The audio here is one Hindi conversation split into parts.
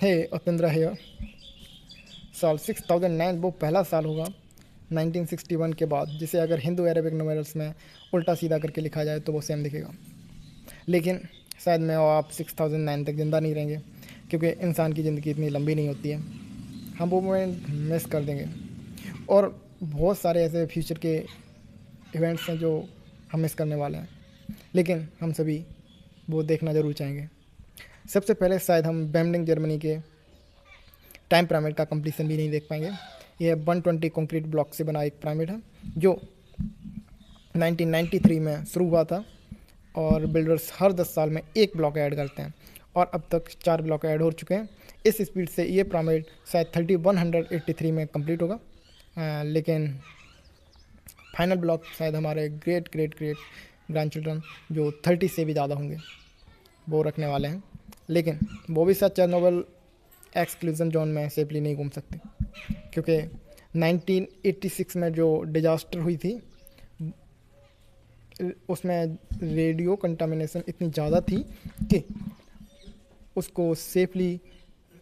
है उपेंद्र है। साल 6009 वो पहला साल होगा 1961 के बाद जिसे अगर हिंदू अरेबिक न्यूमेरल्स में उल्टा सीधा करके लिखा जाए तो वो सेम दिखेगा। लेकिन शायद मैं और आप 6009 तक ज़िंदा नहीं रहेंगे, क्योंकि इंसान की ज़िंदगी इतनी लंबी नहीं होती है। हम वो मोमेंट मिस कर देंगे। और बहुत सारे ऐसे फ्यूचर के इवेंट्स हैं जो हम मिस करने वाले हैं, लेकिन हम सभी वो देखना ज़रूर चाहेंगे। सबसे पहले शायद हम बैमडिंग जर्मनी के टाइम पिरामिड का कंप्लीसन भी नहीं देख पाएंगे। यह 120 कंक्रीट ब्लॉक से बना एक पिरामिड है जो 1993 में शुरू हुआ था, और बिल्डर्स हर 10 साल में एक ब्लॉक ऐड करते हैं, और अब तक 4 ब्लॉक ऐड हो चुके हैं। इस स्पीड से ये पिरामिड शायद 3183 में कंप्लीट होगा। लेकिन फाइनल ब्लॉक शायद हमारे great great great grand children जो 30 से भी ज़्यादा होंगे वो रखने वाले हैं। लेकिन वो भी शायद चेरनोबिल एक्सक्लूजन जोन में सेफली नहीं घूम सकते, क्योंकि 1986 में जो डिजास्टर हुई थी उसमें रेडियो कंटामिनेशन इतनी ज़्यादा थी कि उसको सेफली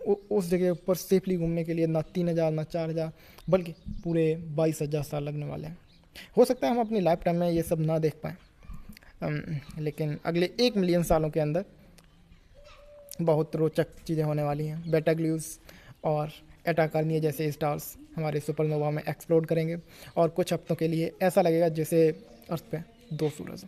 उस जगह पर सेफली घूमने के लिए ना 3000 ना 4000 बल्कि पूरे 22,000 साल लगने वाले हैं। हो सकता है हम अपनी लाइफ टाइम में ये सब ना देख पाएँ, लेकिन अगले 1 मिलियन सालों के अंदर बहुत रोचक चीज़ें होने वाली हैं। बेटाग्लूज और एटा कार्निया जैसे स्टार्स हमारे सुपरनोवा में एक्सप्लोड करेंगे, और कुछ हफ्तों के लिए ऐसा लगेगा जैसे अर्थ पे 2 सूरज।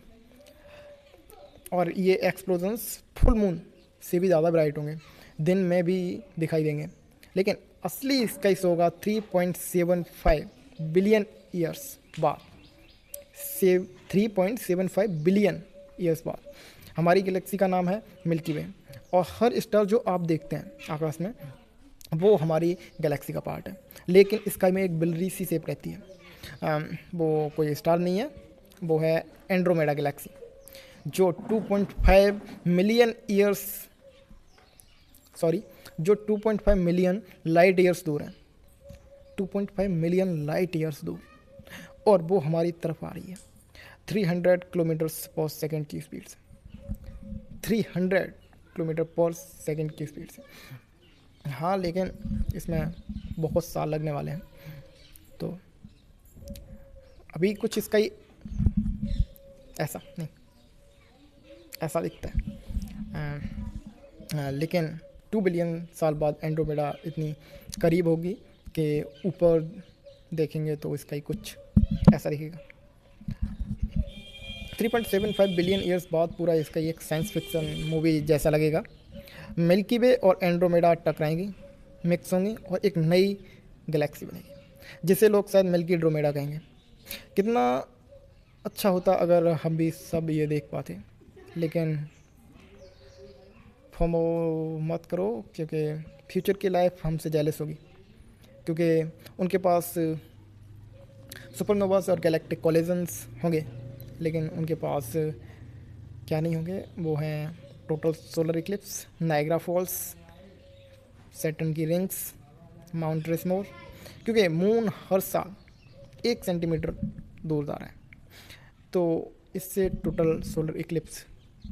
और ये एक्सप्लोजन्स फुल मून से भी ज़्यादा ब्राइट होंगे, दिन में भी दिखाई देंगे। लेकिन असली स्काई होगा 3.75 बिलियन ईयर्स बाद, से 3.75 बिलियन ईयर्स बाद। हमारी गैलेक्सी का नाम है मिल्की वे, और हर स्टार जो आप देखते हैं आकाश में वो हमारी गैलेक्सी का पार्ट है। लेकिन स्काई में एक बिलरी सी शेप रहती है। वो कोई स्टार नहीं है, वो है एंड्रोमेडा गैलेक्सी, जो 2.5 मिलियन ईयर्स जो 2.5 मिलियन लाइट ईयर्स दूर है। 2.5 मिलियन लाइट ईयर्स दूर, और वो हमारी तरफ आ रही है 300 किलोमीटर्स पर सेकेंड की स्पीड से। 300 किलोमीटर पर सेकेंड की स्पीड से। हाँ, लेकिन इसमें बहुत साल लगने वाले हैं। तो अभी कुछ इसका ही ऐसा नहीं, ऐसा दिखता है। लेकिन 2 बिलियन साल बाद एंड्रोमेडा इतनी करीब होगी कि ऊपर देखेंगे तो इसका ही कुछ ऐसा दिखेगा। 3.75 बिलियन ईयर्स बाद पूरा इसका एक साइंस फिक्शन मूवी जैसा लगेगा। मिल्की वे और एंड्रोमेडा टकराएंगी, मिक्स होंगी, और एक नई गैलेक्सी बनेगी जिसे लोग शायद मिल्की ड्रोमेडा कहेंगे। कितना अच्छा होता अगर हम भी सब ये देख पाते। लेकिन फोमो मत करो, क्योंकि फ्यूचर की लाइफ हमसे जेलस होगी, क्योंकि उनके पास सुपरनोवास और गैलेक्टिक कॉलिजन्स होंगे, लेकिन उनके पास क्या नहीं होंगे, वो हैं total solar Eclipse, Niagara false, Saturn की रिंग्स, माउंट रशमोर, क्योंकि मून हर साल 1 सेंटीमीटर दूर जा रहा है। तो इससे टोटल सोलर इक्लिप्स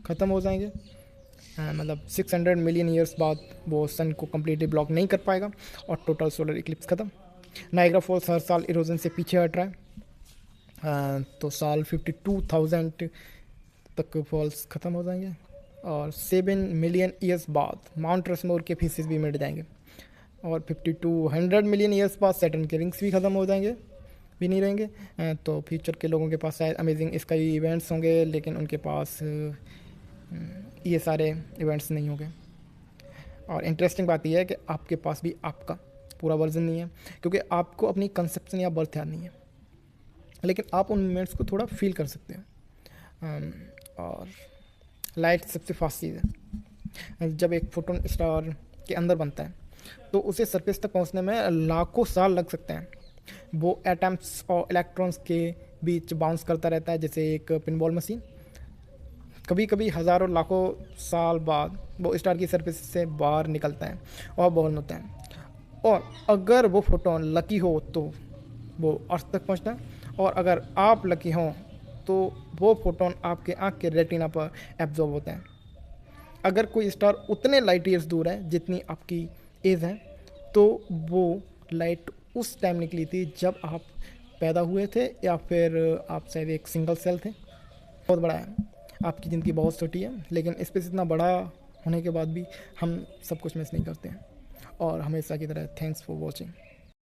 ख़त्म हो जाएंगे। मतलब 600 मिलियन ईयर्स बाद वो सन को कम्प्लीटली ब्लॉक नहीं कर पाएगा, और टोटल सोलर इक्लिप्स ख़त्म। नायग्रा फॉल्स हर साल इरोजन से पीछे हट रहा है, तो साल 52,000 तक फॉल्स ख़त्म हो जाएंगे, और 7 मिलियन ईयर्स बाद माउंट रशमोर के पीसेस भी मिट जाएंगे, और 5200 मिलियन ईयर्स बाद सैटर्न के रिंग्स भी ख़त्म हो जाएंगे, भी नहीं रहेंगे। तो फ्यूचर के लोगों के पास शायद अमेजिंग स्काई इवेंट्स होंगे, लेकिन उनके पास ये सारे इवेंट्स नहीं होंगे। और इंटरेस्टिंग बात यह है कि आपके पास भी आपका पूरा वर्जन नहीं है, क्योंकि आपको अपनी कंसेप्शन या बर्थ याद नहीं है, लेकिन आप उन मोमेंट्स को थोड़ा फील कर सकते हैं। और लाइट सबसे फास्ट चीज़ है। जब एक फोटोन स्टार के अंदर बनता है तो उसे सरफेस तक पहुंचने में लाखों साल लग सकते हैं। वो एटम्स और इलेक्ट्रॉन्स के बीच बाउंस करता रहता है जैसे एक पिनबॉल मशीन। कभी कभी हज़ारों लाखों साल बाद वो स्टार की सरफेस से बाहर निकलता है और बॉर्न होता है, और अगर वो फोटोन लकी हो तो वो अर्थ तक पहुंचता है, और अगर आप लकी हों तो वो फोटोन आपके आँख के रेटिना पर एब्जॉर्ब होते हैं। अगर कोई स्टार उतने लाइट ईयर्स दूर है जितनी आपकी एज है, तो वो लाइट उस टाइम निकली थी जब आप पैदा हुए थे, या फिर आप शायद एक सिंगल सेल थे। बहुत बड़ा है, आपकी ज़िंदगी बहुत छोटी है, लेकिन स्पेस इतना बड़ा होने के बाद भी हम सब कुछ मिस नहीं करते हैं। और हमेशा की तरह थैंक्स फॉर वॉचिंग।